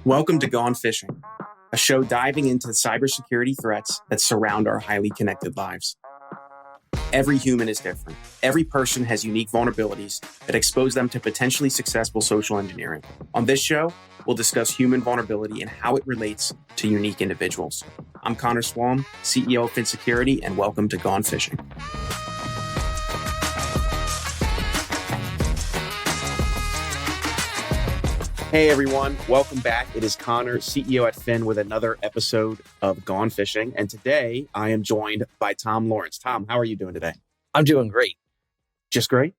Welcome to Gone Phishing, a show diving into the cybersecurity threats that surround our highly connected lives. Every human is different. Every person has unique vulnerabilities that expose them to potentially successful social engineering. On this show, we'll discuss human vulnerability and how it relates to unique individuals. I'm Connor Swalm, CEO of FinSecurity, and welcome to Gone Phishing. Hey everyone, welcome back. It is Connor, CEO at Fin, with another episode of Gone Phishing. And today I am joined by Tom Lawrence. Tom, how are you doing today? I'm doing great. Just great?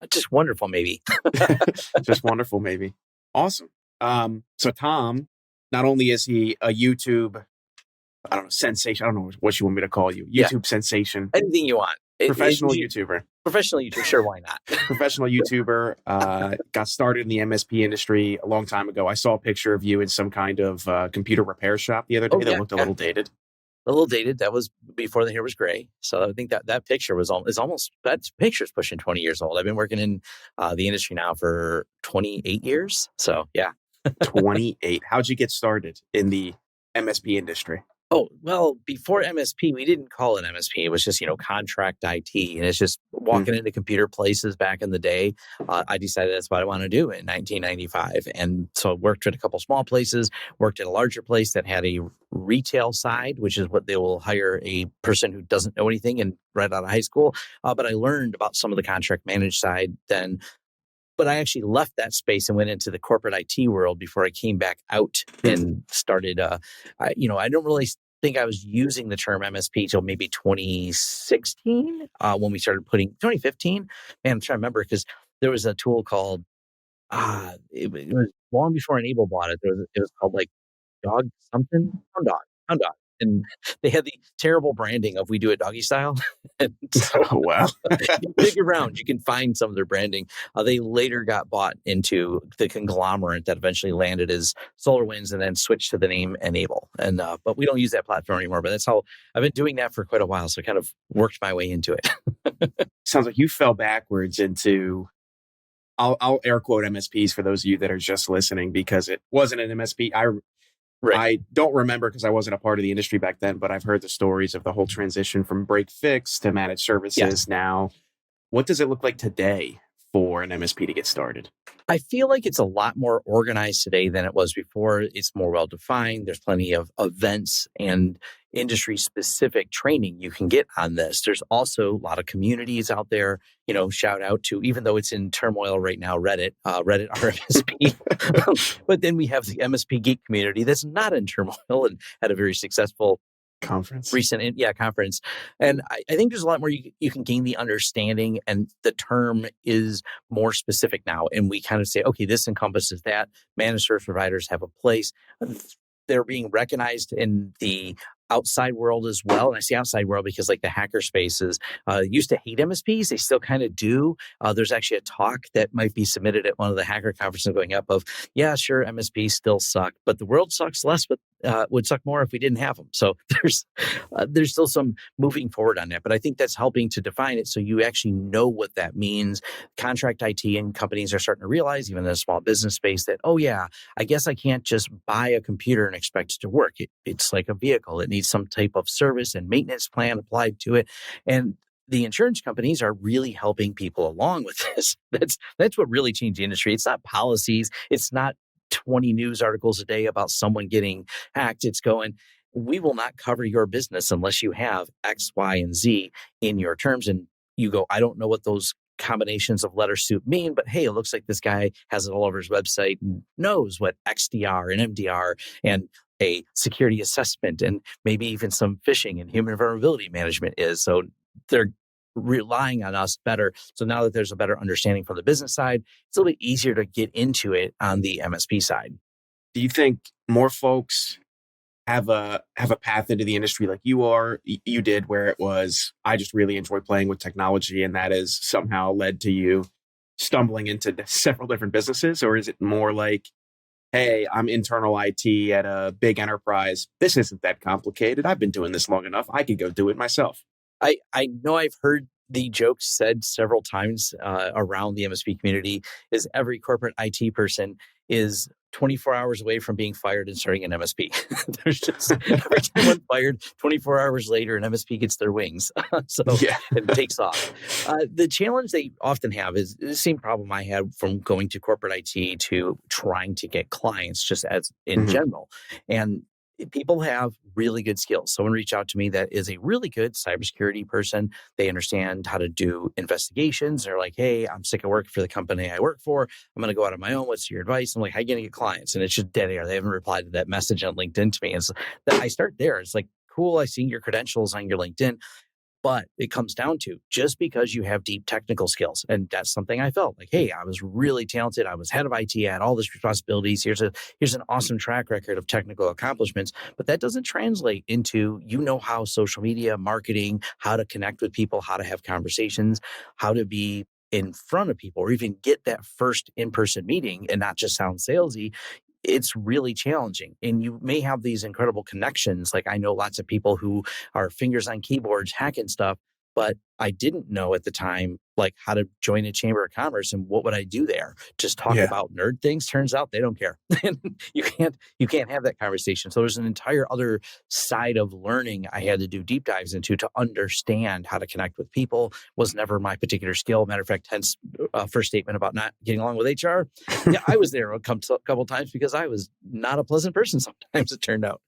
Just wonderful, maybe. Just wonderful, maybe. Awesome. So Tom, not only is he a YouTube, sensation. I don't know what you want me to call you. YouTube sensation. Anything you want. Professional YouTuber. Professional YouTuber, sure, why not? Professional YouTuber, got started in the MSP industry a long time ago. I saw a picture of you in some kind of computer repair shop the other day that looked a little dated. A little dated. That was before the hair was gray. So I think that picture is almost, that picture's pushing 20 years old. I've been working in the industry now for 28 years. So yeah. 28. How'd you get started in the MSP industry? Oh, well, before MSP, we didn't call it MSP. It was just, contract IT. And it's just walking into computer places back in the day. I decided that's what I want to do in 1995. And so I worked at a couple small places, worked at a larger place that had a retail side, which is what they will hire a person who doesn't know anything and right out of high school. But I learned about some of the contract managed side then. But I actually left that space and went into the corporate IT world before I came back out and started. I don't really think I was using the term MSP till maybe 2016 when we started 2015. Man, I'm trying to remember because there was a tool called, it was long before Enable bought it. It was called like Dog something, Hound Dog. And they had the terrible branding of "We do it doggy style." And so, Oh, wow. you dig around, you can find some of their branding. They later got bought into the conglomerate that eventually landed as SolarWinds and then switched to the name Enable. And but we don't use that platform anymore. But that's how I've been doing that for quite a while. So I kind of worked my way into it. Sounds like you fell backwards into, I'll air quote MSPs for those of you that are just listening, because it wasn't an MSP. Right. I don't remember because I wasn't a part of the industry back then, but I've heard the stories of the whole transition from break fix to managed services now. What does it look like today for an MSP to get started? I feel like it's a lot more organized today than it was before. It's more well-defined. There's plenty of events and industry-specific training you can get on this. There's also a lot of communities out there, shout out to, even though it's in turmoil right now, Reddit RMSP. But then we have the MSP geek community that's not in turmoil and had a very successful conference. Conference. And I think there's a lot more you can gain the understanding, and the term is more specific now. And we kind of say, okay, this encompasses that. Managed service providers have a place. They're being recognized in the outside world as well. And I say outside world because like the hacker spaces used to hate MSPs. They still kind of do. There's actually a talk that might be submitted at one of the hacker conferences going up of, yeah, sure, MSPs still suck, but the world sucks less, but would suck more if we didn't have them. So there's still some moving forward on that. But I think that's helping to define it so you actually know what that means. Contract IT and companies are starting to realize, even in a small business space, that, oh yeah, I guess I can't just buy a computer and expect it to work. It's like a vehicle. It needs some type of service and maintenance plan applied to it. And the insurance companies are really helping people along with this. That's what really changed the industry. It's not policies. It's not 20 news articles a day about someone getting hacked. It's going, we will not cover your business unless you have X, Y, and Z in your terms. And you go, I don't know what those combinations of letter soup mean, but hey, it looks like this guy has it all over his website and knows what XDR and MDR and a security assessment and maybe even some phishing and human vulnerability management is. So they're relying on us better. So now that there's a better understanding from the business side, it's a little bit easier to get into it on the MSP side. Do you think more folks have a path into the industry like you did, where it was, I just really enjoy playing with technology, and that has somehow led to you stumbling into several different businesses? Or is it more like, hey, I'm internal IT at a big enterprise. This isn't that complicated. I've been doing this long enough. I could go do it myself. I know I've heard the joke said several times around the MSP community is every corporate IT person is 24 hours away from being fired and starting an MSP. There's just every time I'm fired, 24 hours later, an MSP gets their wings. So Yeah. it takes off. The challenge they often have is the same problem I had from going to corporate IT to trying to get clients, just as in Mhm. general. And people have really good skills. Someone reached out to me that is a really good cybersecurity person. They understand how to do investigations. They're like, hey, I'm sick of working for the company I work for. I'm going to go out on my own. What's your advice? I'm like, how are you going to get clients? And it's just dead air. They haven't replied to that message on LinkedIn to me. And so that I start there. It's like, cool, I see your credentials on your LinkedIn. But it comes down to just because you have deep technical skills. And that's something I felt like, hey, I was really talented. I was head of IT. I had all these responsibilities. Here's an awesome track record of technical accomplishments. But that doesn't translate into, how social media, marketing, how to connect with people, how to have conversations, how to be in front of people, or even get that first in-person meeting and not just sound salesy. It's really challenging. And you may have these incredible connections. Like I know lots of people who are fingers on keyboards hacking stuff, but I didn't know at the time, like how to join a chamber of commerce and what would I do there? Just talk Yeah. about nerd things. Turns out they don't care. And you can't have that conversation. So there's an entire other side of learning I had to do deep dives into to understand how to connect with people. Was never my particular skill. Matter of fact, hence first statement about not getting along with HR. Yeah, I was there a couple times because I was not a pleasant person sometimes, it turned out.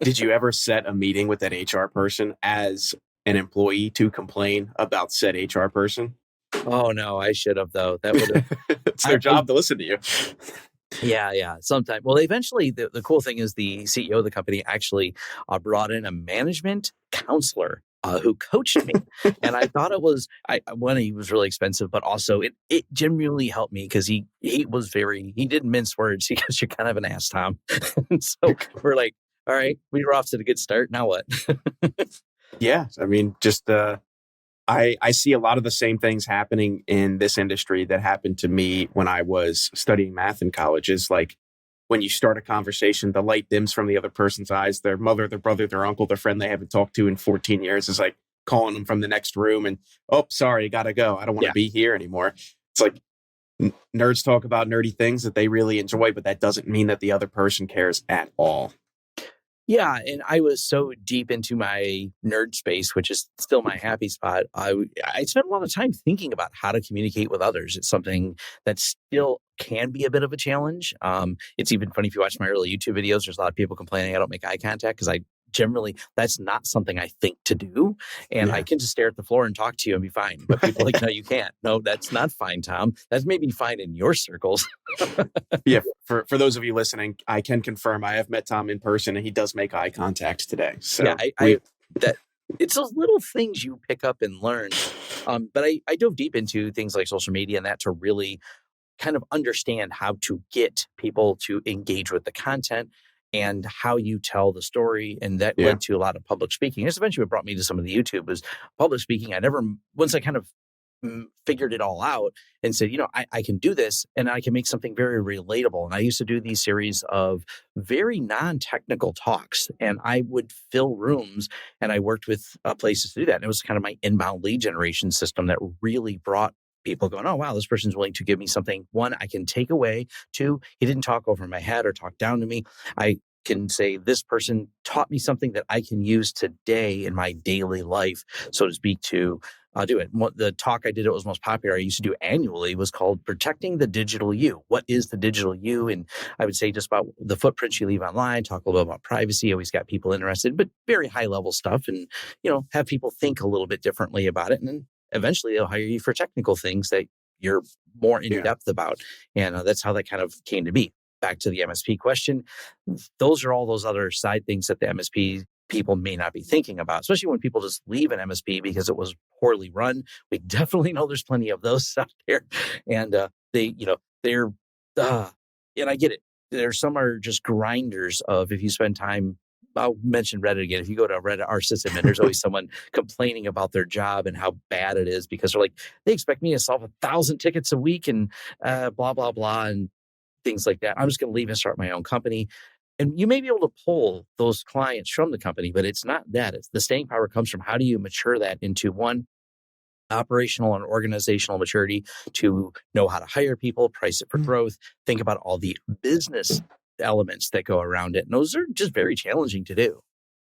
Did you ever set a meeting with that HR person as an employee to complain about said HR person? Oh, no, I should have, though. That would have. It's their job to listen to you. Yeah. Sometimes. Well, eventually, the cool thing is the CEO of the company actually brought in a management counselor who coached me. And I thought it was, one, he was really expensive, but also it genuinely helped me because he didn't mince words. He goes, you're kind of an ass, Tom. And so we're like, all right, we were off to a good start. Now what? Yeah. I mean, just I see a lot of the same things happening in this industry that happened to me when I was studying math in college. Is like when you start a conversation, the light dims from the other person's eyes. Their mother, their brother, their uncle, their friend they haven't talked to in 14 years is like calling them from the next room and, oh, sorry, gotta go. I don't want to Yeah. be here anymore. It's like nerds talk about nerdy things that they really enjoy, but that doesn't mean that the other person cares at all. Yeah, and I was so deep into my nerd space, which is still my happy spot. I spent a lot of time thinking about how to communicate with others. It's something that still can be a bit of a challenge. It's even funny if you watch my early YouTube videos. There's a lot of people complaining I don't make eye contact because I generally that's not something I think to do, and I can just stare at the floor and talk to you and be fine. But people are like, no, you can't. No, that's not fine, Tom. That's maybe fine in your circles. Yeah, for those of you listening, I can confirm I have met Tom in person and he does make eye contact today. So yeah, that it's those little things you pick up and learn. But I dove deep into things like social media and that to really kind of understand how to get people to engage with the content and how you tell the story. And that led to a lot of public speaking. This eventually brought me to some of the YouTube was public speaking. Once I kind of figured it all out and said, I can do this and I can make something very relatable. And I used to do these series of very non-technical talks and I would fill rooms and I worked with places to do that. And it was kind of my inbound lead generation system that really brought people going, oh, wow, this person's willing to give me something. One, I can take away. Two, he didn't talk over my head or talk down to me. I can say this person taught me something that I can use today in my daily life, so to speak, to do it. The talk I did, it was most popular, I used to do annually, was called Protecting the Digital You. What is the digital you? And I would say just about the footprints you leave online, talk a little bit about privacy, always got people interested, but very high level stuff and, have people think a little bit differently about it. And then eventually they'll hire you for technical things that you're more in depth about. And that's how that kind of came to be. Back to the MSP question. Those are all those other side things that the MSP people may not be thinking about, especially when people just leave an MSP because it was poorly run. We definitely know there's plenty of those out there. And they're, and I get it. There's some are just grinders of if you spend time, I'll mention Reddit again. If you go to Reddit, our system, and there's always someone complaining about their job and how bad it is because they're like, they expect me to solve 1,000 tickets a week and blah, blah, blah, and things like that. I'm just going to leave and start my own company. And you may be able to pull those clients from the company, but it's not that. It's the staying power comes from how do you mature that into one, operational and organizational maturity to know how to hire people, price it for growth, think about all the business elements that go around it. And those are just very challenging to do.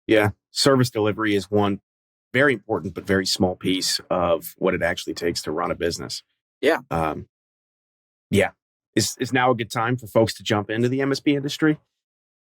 Yeah. Service delivery is one very important, but very small piece of what it actually takes to run a business. Yeah. Yeah. Is now a good time for folks to jump into the MSP industry?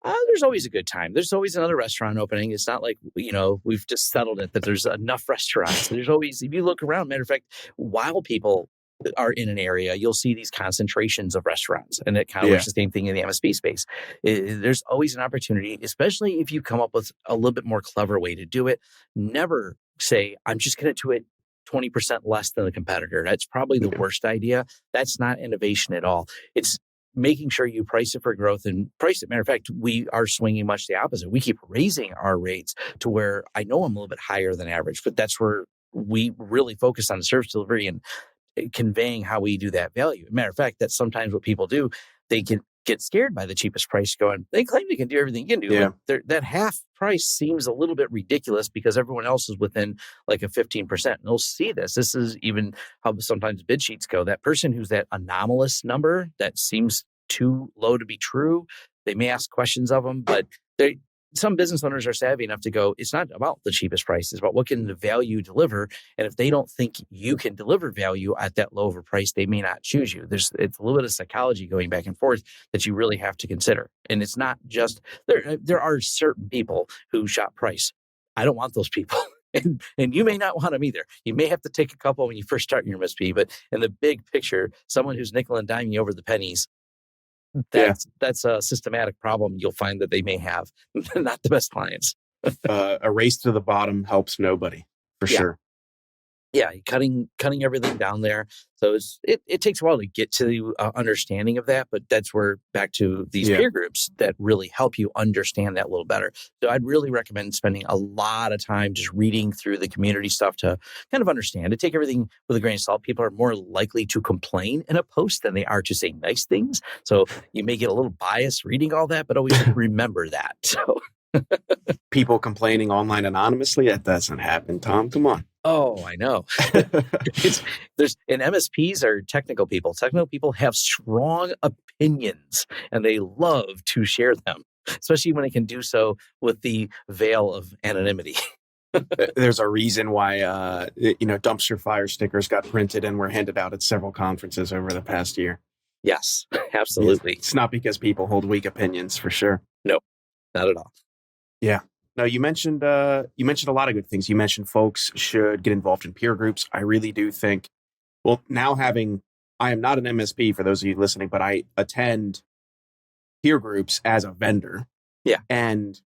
There's always a good time. There's always another restaurant opening. It's not like, we've just settled it that there's enough restaurants. There's always, if you look around, matter of fact, while people are in an area, you'll see these concentrations of restaurants. And it kind of works the same thing in the MSP space. There's always an opportunity, especially if you come up with a little bit more clever way to do it. Never say, I'm just going to do it 20% less than the competitor. That's probably the worst idea. That's not innovation at all. It's making sure you price it for growth and price it. Matter of fact, we are swinging much the opposite. We keep raising our rates to where I know I'm a little bit higher than average, but that's where we really focus on the service delivery and conveying how we do that value. Matter of fact, that's sometimes what people do. They can get scared by the cheapest price going, they claim they can do everything you can do. Yeah. That half price seems a little bit ridiculous because everyone else is within like a 15%. And they'll see this. This is even how sometimes bid sheets go. That person who's that anomalous number that seems too low to be true, they may ask questions of them, but some business owners are savvy enough to go, it's not about the cheapest price. It's about what can the value deliver. And if they don't think you can deliver value at that low of a price, they may not choose you. It's a little bit of psychology going back and forth that you really have to consider. And it's not just, there are certain people who shop price. I don't want those people. And you may not want them either. You may have to take a couple when you first start your MSP, but in the big picture, someone who's nickel and diming you over the pennies, that's a systematic problem you'll find that they may have. Not the best clients. A race to the bottom helps nobody, for sure. Yeah, cutting everything down there. So it takes a while to get to the understanding of that, but that's where back to these peer groups that really help you understand that a little better. So I'd really recommend spending a lot of time just reading through the community stuff to kind of understand it. Take everything with a grain of salt. People are more likely to complain in a post than they are to say nice things. So you may get a little biased reading all that, but always remember that. So people complaining online anonymously, that doesn't happen, Tom. Come on. Oh, I know. MSPs are technical people. Technical people have strong opinions and they love to share them, especially when they can do so with the veil of anonymity. There's a reason why, dumpster fire stickers got printed and were handed out at several conferences over the past year. Yes, absolutely. It's not because people hold weak opinions, for sure. No, not at all. Yeah. No, you mentioned a lot of good things. You mentioned folks should get involved in peer groups. I really do think, I am not an MSP for those of you listening, but I attend peer groups as a vendor. Yeah. And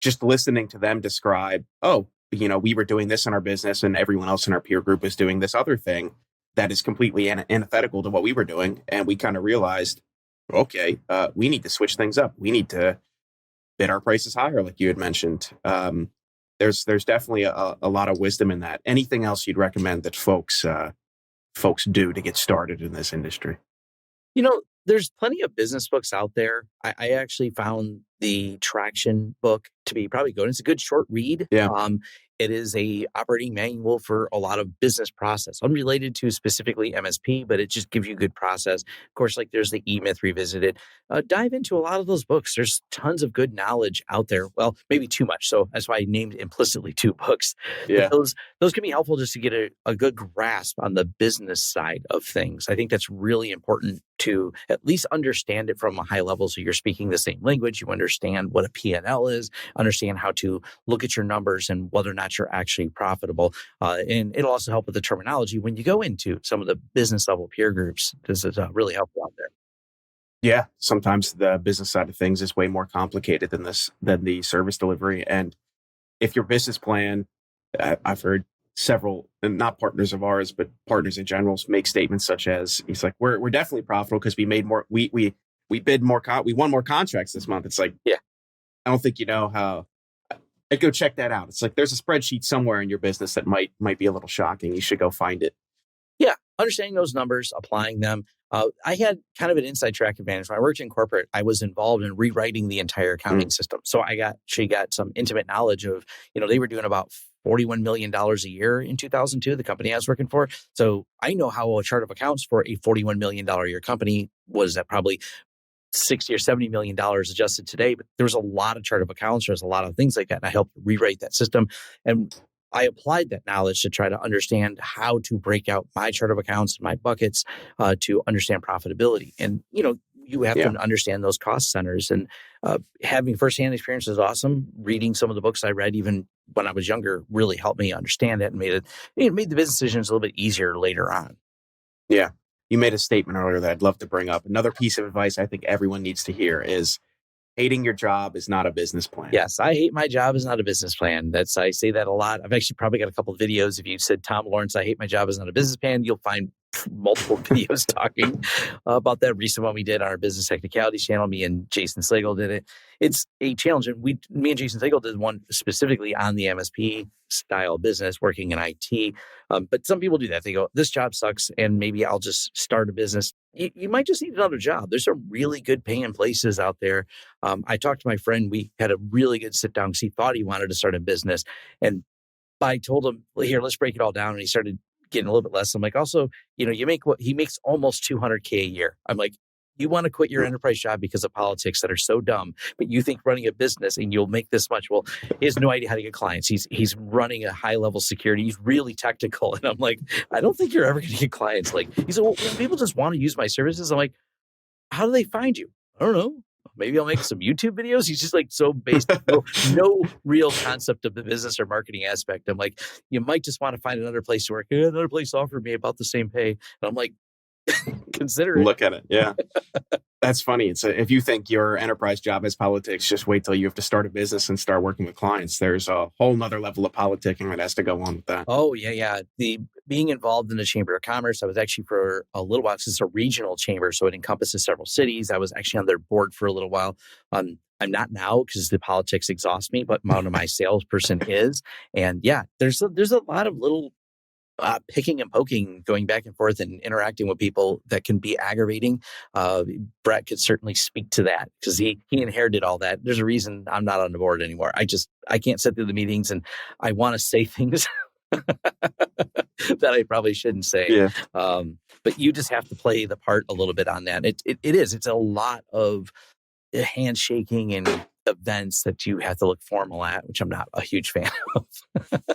just listening to them describe, we were doing this in our business and everyone else in our peer group is doing this other thing that is completely antithetical to what we were doing. And we kind of realized, okay, we need to switch things up. We need to bid our prices higher, like you had mentioned. There's definitely a lot of wisdom in that. Anything else you'd recommend that folks do to get started in this industry? There's plenty of business books out there. I actually found the Traction book to be probably good. It's a good short read. Yeah. It is a operating manual for a lot of business process, unrelated to specifically MSP, but it just gives you good process. Of course, like there's the E-Myth Revisited. Dive into a lot of those books. There's tons of good knowledge out there. Well, maybe too much. So that's why I named implicitly 2 books. Yeah. But those can be helpful just to get a good grasp on the business side of things. I think that's really important to at least understand it from a high level. So you're speaking the same language. You understand what a P&L is, understand how to look at your numbers and whether or not you're actually profitable. And it'll also help with the terminology when you go into some of the business level peer groups. This is really helpful out there. Yeah. Sometimes the business side of things is way more complicated than the service delivery. And if your business plan, I've heard several, and not partners of ours, but partners in general, make statements such as, he's like, we're definitely profitable because we made more, we bid more, we won more contracts this month. It's like, yeah, I don't think you know how. I'd go check that out. It's like there's a spreadsheet somewhere in your business that might be a little shocking. You should go find it. Yeah, understanding those numbers, applying them. I had kind of an inside track advantage. When I worked in corporate, I was involved in rewriting the entire accounting system. So I got some intimate knowledge of, they were doing about $41 million a year in 2002, the company I was working for. So I know how a chart of accounts for a $41 million a year company was at probably $60 or $70 million adjusted today. But there was a lot of chart of accounts. There's a lot of things like that. And I helped rewrite that system. And I applied that knowledge to try to understand how to break out my chart of accounts and my buckets to understand profitability. And, you have to understand those cost centers. And having firsthand experience is awesome. Reading some of the books I read, even when I was younger, really helped me understand it and made the business decisions a little bit easier later on. Yeah. You made a statement earlier that I'd love to bring up. Another piece of advice I think everyone needs to hear is hating your job is not a business plan. Yes, I hate my job is not a business plan. I say that a lot. I've actually probably got a couple of videos. If you said, Tom Lawrence, I hate my job is not a business plan, you'll find multiple videos talking about that. Recent one we did on our Business Technicalities channel, me and Jason Slagle did it. It's a challenge. And me and Jason Slagle did one specifically on the MSP style business, working in IT. But some people do that. They go, this job sucks, and maybe I'll just start a business. You might just need another job. There's some really good paying places out there. I talked to my friend. We had a really good sit down because he thought he wanted to start a business. And I told him, here, let's break it all down. And he started getting a little bit less. I'm like, also, you make what he makes almost $200K a year. I'm like, you want to quit your enterprise job because of politics that are so dumb, but you think running a business and you'll make this much. Well, he has no idea how to get clients. He's running a high level security. He's really technical. And I'm like, I don't think you're ever going to get clients. Like, he said, well, people just want to use my services. I'm like, how do they find you? I don't know. Maybe I'll make some YouTube videos. He's just like so basic, no real concept of the business or marketing aspect. I'm like, you might just want to find another place to work. Another place offered me about the same pay. And I'm like, consider it. Look at it. Yeah. That's funny. If you think your enterprise job is politics, just wait till you have to start a business and start working with clients. There's a whole nother level of politicking that has to go on with that. Oh, yeah. The being involved in the Chamber of Commerce, I was actually for a little while, because it's a regional chamber, so it encompasses several cities. I was actually on their board for a little while. I'm not now because the politics exhaust me, but one of my salesperson is. And yeah, there's a lot of little picking and poking, going back and forth and interacting with people that can be aggravating. Brett could certainly speak to that because he inherited all that. There's a reason I'm not on the board anymore. I can't sit through the meetings, and I want to say things that I probably shouldn't say. Yeah. But you just have to play the part a little bit on that. It's a lot of handshaking and events that you have to look formal at, which I'm not a huge fan of.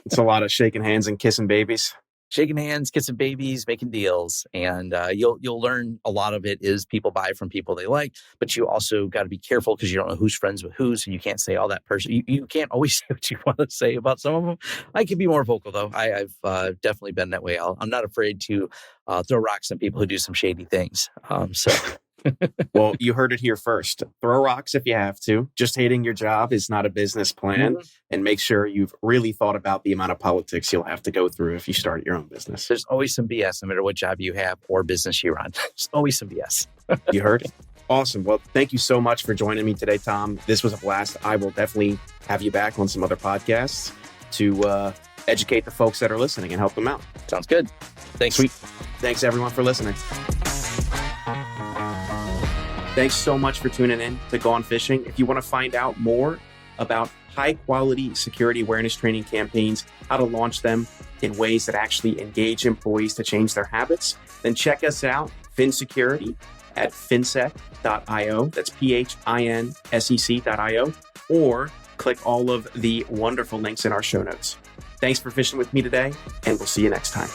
It's a lot of shaking hands and kissing babies. Shaking hands, kissing babies, making deals. And you'll learn a lot of it is people buy from people they like, but you also got to be careful because you don't know who's friends with who. So you can't say all that person. You can't always say what you want to say about some of them. I can be more vocal though. I've definitely been that way. I'm not afraid to throw rocks at people who do some shady things. Well, you heard it here first. Throw rocks if you have to. Just hating your job is not a business plan. Mm-hmm. And make sure you've really thought about the amount of politics you'll have to go through if you start your own business. There's always some BS, no matter what job you have or business you run. There's always some BS. You heard it. Awesome. Well, thank you so much for joining me today, Tom. This was a blast. I will definitely have you back on some other podcasts to educate the folks that are listening and help them out. Sounds good. Thanks. Sweet. Thanks, everyone, for listening. Thanks so much for tuning in to Gone Phishing. If you want to find out more about high-quality security awareness training campaigns, how to launch them in ways that actually engage employees to change their habits, then check us out, FinSecurity, at finsec.io. That's PHINSEC.io. Or click all of the wonderful links in our show notes. Thanks for fishing with me today, and we'll see you next time.